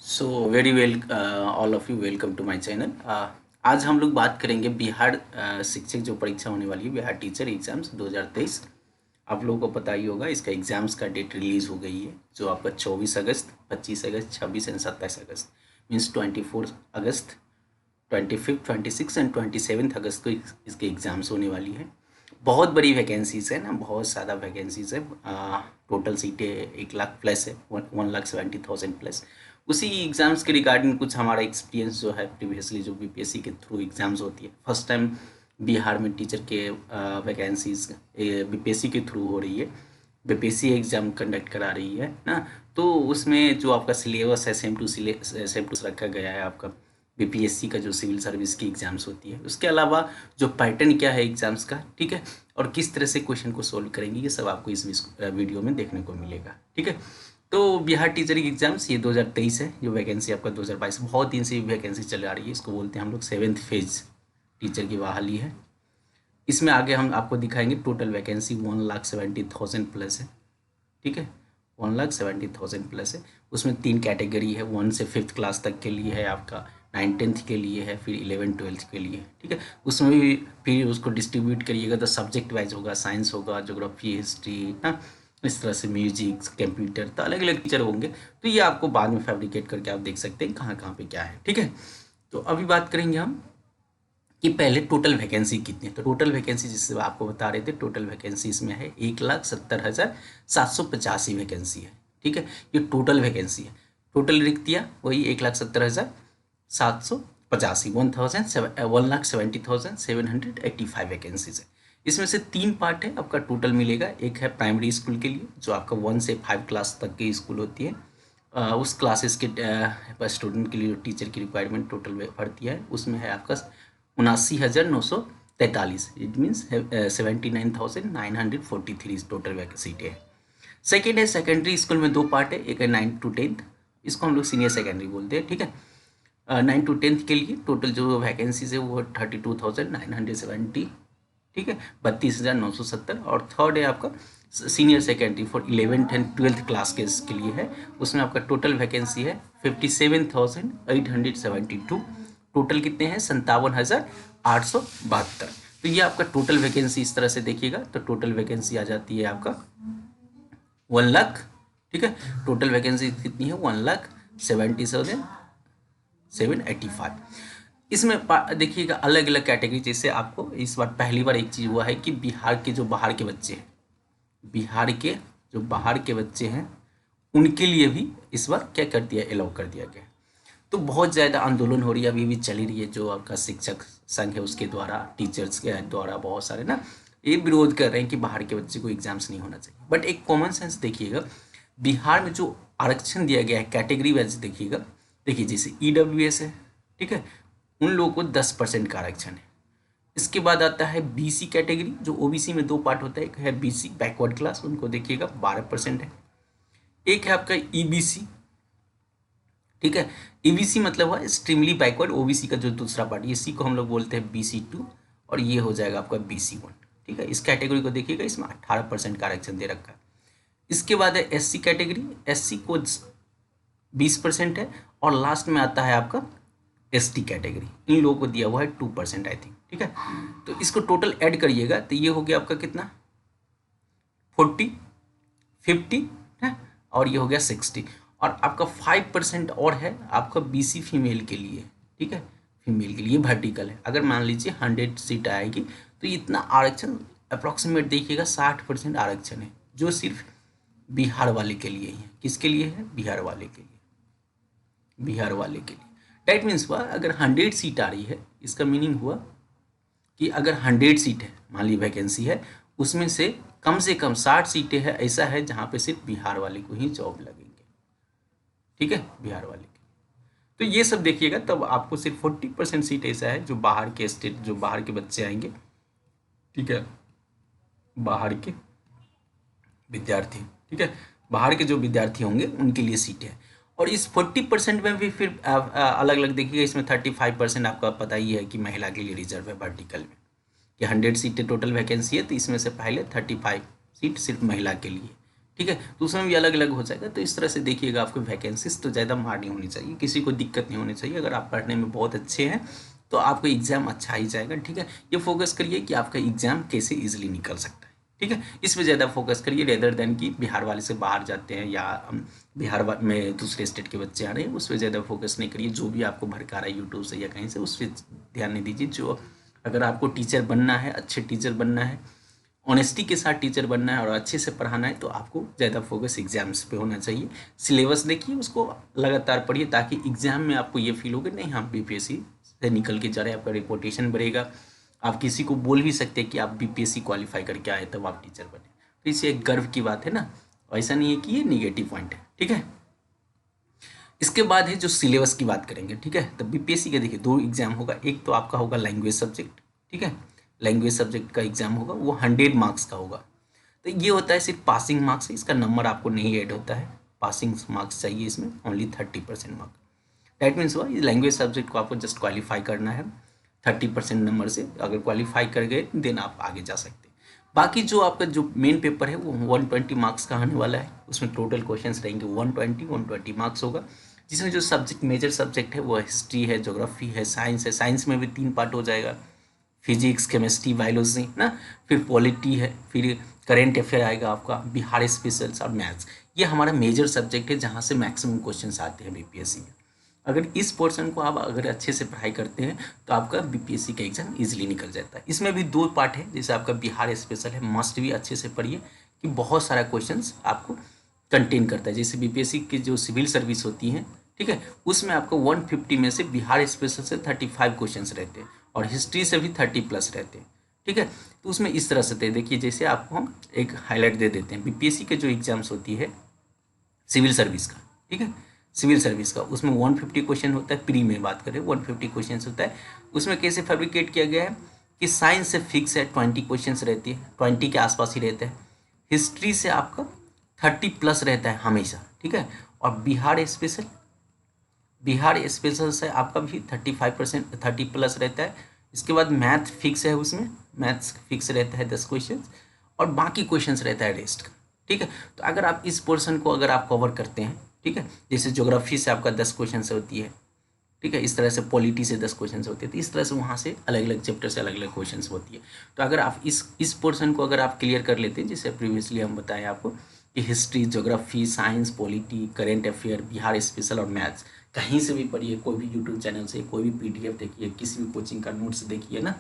So very well all of you welcome to my channel. आज हम लोग बात करेंगे बिहार शिक्षक जो परीक्षा होने वाली है, बिहार टीचर एग्जाम्स 2023। आप लोगों को पता ही होगा, इसका एग्ज़ाम्स का डेट रिलीज़ हो गई है, जो आपका 24 अगस्त, 25 अगस्त, 26 and 27 August means 24 August, 25, 26 and 27 अगस्त को इसके एग्ज़ाम्स होने वाली है। बहुत बड़ी वैकेंसीज़ है ना, बहुत ज़्यादा वैकेंसीज़ है। टोटल सीटें 1 लाख प्लस है, 1,70,000 प्लस। उसी एग्ज़ाम्स के रिगार्डिंग कुछ हमारा एक्सपीरियंस जो है प्रीवियसली जो बीपीएससी के थ्रू एग्ज़ाम्स होती है, फर्स्ट टाइम बिहार में टीचर के वैकेंसीज बीपीएससी के थ्रू हो रही है, बीपीएससी एग्ज़ाम कंडक्ट करा रही है ना। तो उसमें जो आपका सिलेबस है सेम टू रखा गया है आपका बीपीएससी का जो सिविल सर्विस की एग्ज़ाम्स होती है। उसके अलावा जो पैटर्न क्या है एग्ज़ाम्स का, ठीक है, और किस तरह से क्वेश्चन को सोल्व करेंगे, ये सब आपको इस वीडियो में देखने को मिलेगा, ठीक है। तो बिहार टीचर की एग्ज़ाम्स ये 2023 है, जो वैकेंसी आपका 2022 बहुत दिन से वैकेंसी चल रही है, इसको बोलते हैं हम लोग 7th फेज टीचर की बहाली है। इसमें आगे हम आपको दिखाएंगे टोटल वैकेंसी 1,70,000 प्लस है, ठीक है, 1,70,000 प्लस है। उसमें 3 कैटेगरी है, 1 से 5th क्लास तक के लिए है आपका, 9th के लिए है, फिर 11th-12th के लिए, ठीक है। उसमें भी फिर उसको डिस्ट्रीब्यूट करिएगा तो सब्जेक्ट वाइज होगा, साइंस होगा, ज्योग्राफी, हिस्ट्री, हाँ, इस तरह से म्यूजिक, कंप्यूटर, तो अलग अलग टीचर होंगे। तो ये आपको बाद में फैब्रिकेट करके आप देख सकते हैं कहाँ कहाँ पे क्या है, ठीक है। तो अभी बात करेंगे हम कि पहले टोटल वैकेंसी कितनी है। तो टोटल वैकेंसी जिससे आपको बता रहे थे, टोटल वैकेंसी इसमें है 1,70,785 वैकेंसी है, ठीक है। ये टोटल वैकेंसी है। टोटल रिक्तियाँ वही 1,70,785, 1,70,785 वैकेंसीज है। इसमें से 3 पार्ट है आपका टोटल मिलेगा। एक है प्राइमरी स्कूल के लिए, जो आपका 1 से 5 क्लास तक की स्कूल होती है। उस क्लासेस के स्टूडेंट के लिए टीचर की रिक्वायरमेंट टोटल भरती है, उसमें है आपका 79,943, इट मीन्स 79,943 टोटल वैकेंसी है। सेकेंड है सेकेंडरी स्कूल में 2 पार्ट है, एक है 9th to 10th, इसको हम लोग सीनियर सेकेंडरी बोलते हैं, ठीक है। 9th to 10th के लिए टोटल जो वैकेंसीज है वो 32,970, ठीक है, 32,970। और थर्ड है आपका senior secondary for 11th and 12th class के लिए है, उसमें आपका टोटल वैकेंसी है 57,872। टोटल कितने हैं? 57,872। तो ये आपका टोटल वैकेंसी इस तरह से देखिएगा, तो टोटल वैकेंसी आ जाती है आपका 1 लाख, ठीक है। टोटल वैकेंसी कितनी है? 1,70,785। इसमें देखिएगा अलग अलग कैटेगरी, जैसे आपको इस बार पहली बार एक चीज़ हुआ है कि बिहार के जो बाहर के बच्चे हैं, बिहार के जो बाहर के बच्चे हैं उनके लिए भी इस बार क्या कर दिया, अलाउ कर दिया गया। तो बहुत ज़्यादा आंदोलन हो रही है, अभी भी चली रही है, जो आपका शिक्षक संघ है उसके द्वारा, टीचर्स के द्वारा बहुत सारे ना ये विरोध कर रहे हैं कि बाहर के बच्चे को एग्जाम्स नहीं होना चाहिए। बट एक कॉमन सेंस देखिएगा, बिहार में जो आरक्षण दिया गया है कैटेगरी वाइज देखिएगा, देखिए जैसे ईडब्ल्यूएस है, ठीक है, उन लोगों को 10% का आरक्षण है। इसके बाद आता है बीसी कैटेगरी, जो ओबीसी में 2 पार्ट होता है, एक है बीसी बैकवर्ड क्लास, उनको देखिएगा 12% है। एक है आपका ईबीसी, ठीक है, ईबीसी मतलब हुआ एक्सट्रीमली बैकवर्ड, ओबीसी का जो दूसरा पार्ट, इसी को हम लोग बोलते हैं BC2, और ये हो जाएगा आपका BC1, ठीक है। इस कैटेगरी को देखिएगा, इसमें 18% का आरक्षण दे रखा है। इसके बाद है एससी कैटेगरी, एससी को 20% है, और लास्ट में आता है आपका एसटी कैटेगरी, इन लोगों को दिया हुआ है 2% आई थिंक, ठीक है। तो इसको टोटल ऐड करिएगा तो ये हो गया आपका कितना, 40, 50 है, और ये हो गया 60, और आपका 5% और है आपका बीसी फीमेल के लिए, ठीक है, फीमेल के लिए वर्टिकल है। अगर मान लीजिए 100 सीट आएगी तो इतना आरक्षण अप्रॉक्सीमेट देखिएगा 60% आरक्षण है, जो सिर्फ बिहार वाले के लिए ही है। किसके लिए है? बिहार वाले के लिए, बिहार वाले के लिए। डैट मीन्स हुआ अगर 100 सीट आ रही है, इसका मीनिंग हुआ कि अगर 100 सीट है, मान ली वैकेंसी है, उसमें से कम 60 सीटें हैं ऐसा है जहाँ पे सिर्फ बिहार वाले को ही जॉब लगेंगे, ठीक है, बिहार वाले के। तो ये सब देखिएगा, तब आपको सिर्फ 40% सीट ऐसा है जो बाहर के स्टेट, जो बाहर के बच्चे आएंगे, ठीक है, बाहर के विद्यार्थी, ठीक है, बाहर के जो विद्यार्थी होंगे उनके लिए सीटें हैं। और इस 40% में भी फिर अलग अलग देखिएगा, इसमें 35% आपका पता ही है कि महिला के लिए रिजर्व है वर्टिकल में, कि 100 सीटें टोटल वैकेंसी है, तो इसमें से पहले 35 सीट सिर्फ महिला के लिए, ठीक है, तो उसमें भी अलग अलग हो जाएगा। तो इस तरह से देखिएगा, आपको वैकेंसीज तो ज़्यादा मार नहीं होनी चाहिए, किसी को दिक्कत नहीं होनी चाहिए। अगर आप पढ़ने में बहुत अच्छे हैं तो आपको एग्ज़ाम अच्छा ही जाएगा। ठीक है, ये फोकस करिए कि आपका एग्ज़ाम कैसे ईजिली निकल सकता है। ठीक है, इस पे ज़्यादा फोकस करिए रेदर देन कि बिहार वाले से बाहर जाते हैं या में दूसरे स्टेट के बच्चे आ रहे हैं, उस पर ज़्यादा फोकस नहीं करिए। जो भी आपको भड़का रहा है यूट्यूब से या कहीं से, उस पर ध्यान नहीं दीजिए। जो अगर आपको टीचर बनना है, अच्छे टीचर बनना है, ऑनेस्टी के साथ टीचर बनना है और अच्छे से पढ़ाना है, तो आपको ज़्यादा फोकस एग्जाम्स पे होना चाहिए। सिलेबस देखिए, उसको लगातार पढ़िए, ताकि एग्जाम में आपको ये फील हो कि नहीं, हम बीपीएससी से निकल के जा रहे हैं। आपका रेपुटेशन बढ़ेगा, आप किसी को बोल भी सकते हैं कि आप बीपीएससी क्वालिफाई करके आए तब आप टीचर बने। तो इससे एक गर्व की बात है ना, ऐसा नहीं है कि ये निगेटिव पॉइंट है। ठीक है, इसके बाद है जो सिलेबस की बात करेंगे। ठीक है, तो बीपीएससी के देखिए 2 एग्जाम होगा। एक तो आपका होगा लैंग्वेज सब्जेक्ट। ठीक है, लैंग्वेज सब्जेक्ट का एग्जाम होगा, वो 100 मार्क्स का होगा। तो ये होता है सिर्फ पासिंग मार्क्स, इसका नंबर आपको नहीं ऐड होता है। पासिंग मार्क्स चाहिए इसमें, ओनली 30% मार्क्स। दैट मीन्स हुआ, इस लैंग्वेज सब्जेक्ट को आपको जस्ट क्वालिफाई करना है 30% नंबर से। अगर क्वालिफाई कर गए देन आप आगे जा सकते हैं। बाकी जो आपका जो मेन पेपर है वो 120 मार्क्स का आने वाला है। उसमें टोटल क्वेश्चंस रहेंगे 120 मार्क्स होगा, जिसमें जो सब्जेक्ट मेजर सब्जेक्ट है वो हिस्ट्री है, ज्योग्राफी है, साइंस है। साइंस में भी 3 पार्ट हो जाएगा, फिजिक्स, केमिस्ट्री, बायोलॉजी ना। फिर पॉलिटी है, फिर करेंट अफेयर आएगा आपका, बिहार स्पेशल्स और मैथ्स। ये हमारा मेजर सब्जेक्ट है जहाँ से मैक्सिमम क्वेश्चंस आते हैं बीपीएससी में। अगर इस पोर्शन को आप अगर अच्छे से पढ़ाई करते हैं तो आपका बीपीएससी का एग्जाम इजीली निकल जाता है। इसमें भी 2 पार्ट है, जैसे आपका बिहार स्पेशल है, मस्ट भी अच्छे से पढ़िए कि बहुत सारा क्वेश्चंस आपको कंटेन करता है। जैसे बीपीएससी की जो सिविल सर्विस होती है, ठीक है, उसमें आपको 150 में से बिहार स्पेशल से 35 क्वेश्चंस रहते हैं और हिस्ट्री से भी 30+ रहते हैं। ठीक है, तो उसमें इस तरह से देखिए, जैसे आपको हम एक हाईलाइट दे देते हैं। बीपीएससी के जो एग्जाम्स होती है सिविल सर्विस का, ठीक है, सिविल सर्विस का, उसमें 150 क्वेश्चन होता है। प्री में बात करें 150 क्वेश्चन होता है। उसमें कैसे फैब्रिकेट किया गया है कि साइंस से फिक्स है 20 क्वेश्चन रहती है, 20 के आसपास ही रहते हैं। हिस्ट्री से आपका 30+ रहता है हमेशा। ठीक है, और बिहार स्पेशल से आपका भी 35%, 30+ रहता है। इसके बाद मैथ फिक्स है, उसमें मैथ्स फिक्स रहता है 10 क्वेश्चन, और बाकी क्वेश्चंस रहता है रेस्ट का। ठीक है, तो अगर आप इस पोर्शन को अगर आप कवर करते हैं, ठीक है, जैसे ज्योग्राफी से आपका 10 क्वेश्चन होती है, ठीक है, इस तरह से पॉलिटी से 10 क्वेश्चन होते हैं, तो इस तरह से वहाँ से अलग अलग चैप्टर से अलग अलग क्वेश्चन होती है। तो अगर आप इस पोर्शन को अगर आप क्लियर कर लेते हैं, जैसे प्रीवियसली हम बताएं आपको कि history, geography, science, polity, current affair, Bihar special और मैथ्स, कहीं से भी पढ़िए, कोई भी यूट्यूब चैनल से, कोई भी पीडीएफ देखिए, किसी भी कोचिंग का नोट्स देखिए ना,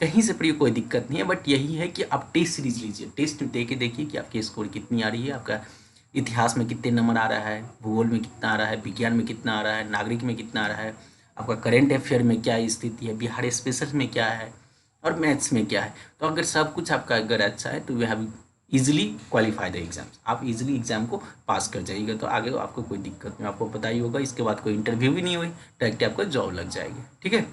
कहीं से पढ़िए, कोई दिक्कत नहीं है। बट यही है कि आप टेस्ट सीरीज लीजिए, टेस्ट दे के देखिए कि आपकी स्कोर कितनी आ रही है, आपका इतिहास में कितने नंबर आ रहा है, भूगोल में कितना आ रहा है, विज्ञान में कितना आ रहा है, नागरिक में कितना आ रहा है, आपका करेंट अफेयर में क्या स्थिति है, बिहार स्पेशल में क्या है, और मैथ्स में क्या है। तो अगर सब कुछ आपका अगर अच्छा है तो we have easily qualify the exams, आप इजिली एग्जाम को पास कर जाइएगा। तो आगे आपको कोई दिक्कत नहीं, आपको पता ही होगा, इसके बाद कोई इंटरव्यू भी नहीं हुई, डायरेक्ट आपका जॉब लग जाएगी। ठीक है,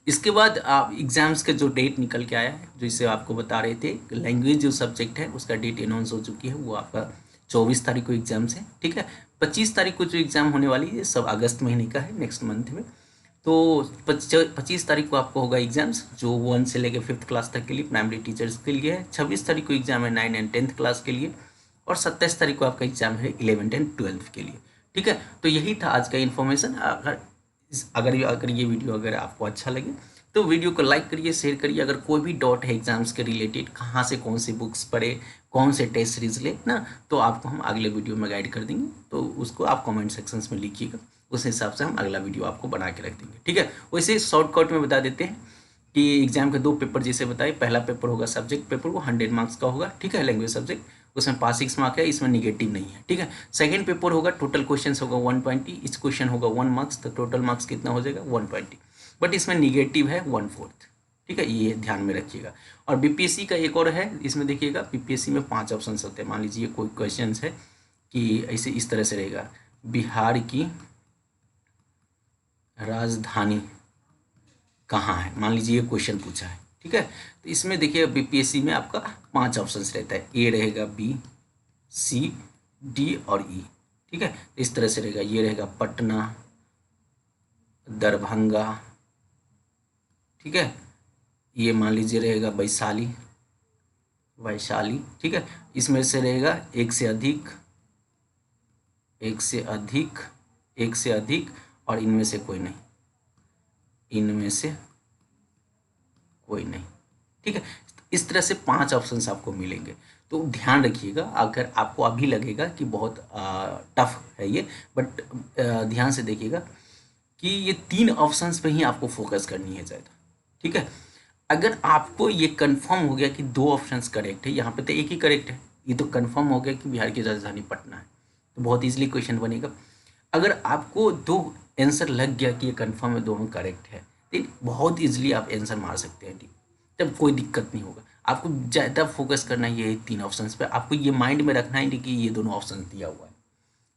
इसके बाद आप एग्जाम्स का जो डेट निकल के आया है, जो इसे आपको बता रहे थे, लैंग्वेज जो सब्जेक्ट है उसका डेट अनाउंस हो चुकी है, वो आपका 24 तारीख को एग्जाम्स है। ठीक है, 25 तारीख को जो एग्ज़ाम होने वाली है सब अगस्त महीने का है, नेक्स्ट मंथ में। तो 25 तारीख को आपको होगा एग्जाम्स, जो 1 से लेकर 5th क्लास तक के लिए प्राइमरी टीचर्स के लिए है। 26 तारीख को एग्जाम है 9 एंड 10th क्लास के लिए, और 27 तारीख को आपका एग्जाम है 11th एंड 12th के लिए। ठीक है, तो यही था आज का इन्फॉर्मेशन। अगर ये वीडियो अगर आपको अच्छा लगे तो वीडियो को लाइक करिए, शेयर करिए। अगर कोई भी डाउट है एग्जाम्स के रिलेटेड, कहाँ से कौन सी बुक्स पढ़े, कौन से टेस्ट सीरीज ले ना, तो आपको हम अगले वीडियो में गाइड कर देंगे। तो उसको आप कमेंट सेक्शंस में लिखिएगा, उस हिसाब से हम अगला वीडियो आपको बना के रख देंगे। ठीक है, वैसे शॉर्टकट में बता देते हैं कि एग्जाम के 2 पेपर जैसे बताए। पहला पेपर होगा सब्जेक्ट पेपर, वो 100 मार्क्स का होगा। ठीक है, लैंग्वेज सब्जेक्ट, उसमें पासिंग मार्क है, इसमें निगेटिव नहीं है। ठीक है, सेकंड पेपर होगा, टोटल क्वेश्चन होगा 120, इस क्वेश्चन होगा 1 मार्क्स, तो टोटल मार्क्स कितना हो जाएगा 120, बट इसमें निगेटिव है 1/4। ठीक है, ये ध्यान में रखिएगा। और बीपीएससी का एक और है, इसमें देखिएगा बीपीएससी में 5 ऑप्शन होते हैं। मान लीजिए कोई क्वेश्चन है कि ऐसे इस तरह से रहेगा, बिहार की राजधानी कहाँ है, मान लीजिए ये क्वेश्चन पूछा है। ठीक है, तो इसमें देखिए बीपीएससी में आपका 5 ऑप्शंस रहता है, ए रहेगा, बी, सी, डी और ई। ठीक है, तो इस तरह से रहेगा, ये रहेगा पटना, दरभंगा, ठीक है, ये मान लीजिए रहेगा वैशाली, वैशाली, ठीक है। इसमें से रहेगा एक से अधिक, एक से अधिक, एक से अधिक, और इनमें से कोई नहीं, इनमें से कोई नहीं, ठीक है। इस तरह से 5 ऑप्शंस आपको मिलेंगे। तो ध्यान रखिएगा, अगर आपको अभी लगेगा कि बहुत टफ है ये, बट ध्यान से देखिएगा कि ये 3 ऑप्शंस पे ही आपको फोकस करनी है ज़्यादा, ठीक है। अगर आपको ये कंफर्म हो गया कि 2 ऑप्शंस करेक्ट है, यहाँ पे तो एक ही करेक्ट है, ये तो कंफर्म हो गया कि बिहार की राजधानी पटना है, तो बहुत इजीली क्वेश्चन बनेगा। अगर आपको 2 आंसर लग गया कि ये कंफर्म है, दोनों करेक्ट है, तो बहुत इजीली आप आंसर मार सकते हैं, ठीक, तब कोई दिक्कत नहीं होगा। आपको ज़्यादा फोकस करना है ये 3 ऑप्शंस पे, आपको ये माइंड में रखना है कि ये दोनों ऑप्शन दिया हुआ है।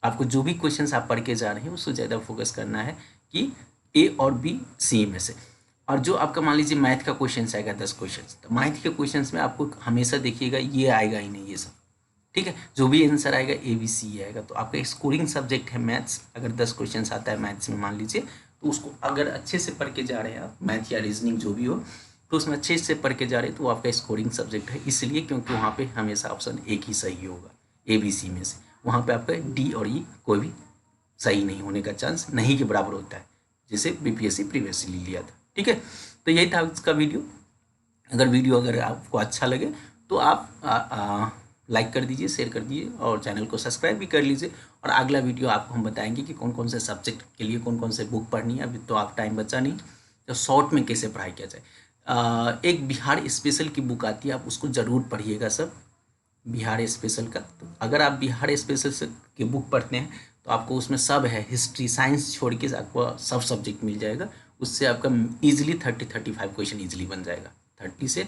आपको जो भी क्वेश्चंस आप पढ़ के जा रहे हैं उसको ज़्यादा फोकस करना है कि ए और बी सी में से। और जो आपका मान लीजिए मैथ का क्वेश्चन आएगा 10 क्वेश्चन, तो मैथ के क्वेश्चन में आपको हमेशा देखिएगा ये आएगा ही नहीं ये सब, ठीक है। जो भी आंसर आएगा ए बी सी आएगा। तो आपका स्कोरिंग सब्जेक्ट है मैथ्स, अगर 10 क्वेश्चन आता है मैथ्स में मान लीजिए, तो उसको अगर अच्छे से पढ़ के जा रहे हैं आप, मैथ या रीजनिंग जो भी हो, तो उसमें अच्छे से पढ़ के जा रहे हैं, तो वो आपका स्कोरिंग सब्जेक्ट है। इसलिए क्योंकि वहाँ पे हमेशा ऑप्शन एक ही सही होगा ए बी सी में से, वहाँ पे आपका डी और ई कोई भी सही नहीं होने का चांस नहीं के बराबर होता है, जैसे बीपीएससी प्रीवियसली लिया था, ठीक है। तो यही था उसका वीडियो। अगर वीडियो अगर आपको अच्छा लगे तो आप लाइक कर दीजिए, शेयर कर दीजिए, और चैनल को सब्सक्राइब भी कर लीजिए। और अगला वीडियो आपको हम बताएंगे कि कौन कौन से सब्जेक्ट के लिए कौन कौन से बुक पढ़नी है। अभी तो आप टाइम बचा नहीं, तो शॉर्ट में कैसे पढ़ाई किया जाए। एक बिहार स्पेशल की बुक आती है, आप उसको ज़रूर पढ़िएगा सब, बिहार स्पेशल का। तो अगर आप बिहार स्पेशल से की बुक पढ़ते हैं तो आपको उसमें सब है, हिस्ट्री साइंस छोड़ के आपको सब सब्जेक्ट मिल जाएगा। उससे आपका ईजिली 30-35 क्वेश्चन ईजिली बन जाएगा। 35 से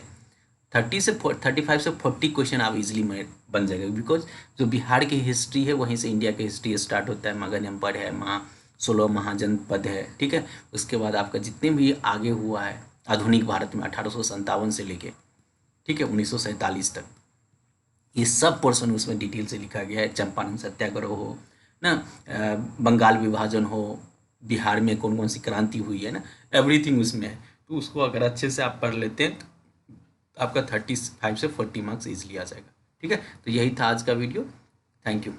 40 क्वेश्चन आप इजीली बन जाएगा, बिकॉज जो बिहार की हिस्ट्री है वहीं से इंडिया की हिस्ट्री स्टार्ट होता है। मगध एम्पायर है, 16 महाजनपद है, ठीक है। उसके बाद आपका जितने भी आगे हुआ है आधुनिक भारत में 1857 से लेके, ठीक है, 1947 तक, ये सब पोर्शन उसमें डिटेल से लिखा गया है। चंपारण सत्याग्रह हो ना, बंगाल विभाजन हो, बिहार में कौन कौन सी क्रांति हुई है ना, एवरीथिंग उसमें है। तो उसको अगर अच्छे से आप पढ़ लेते हैं तो आपका 35 से 40 मार्क्स इजीली आ जाएगा, ठीक है। तो यही था आज का वीडियो। Thank you.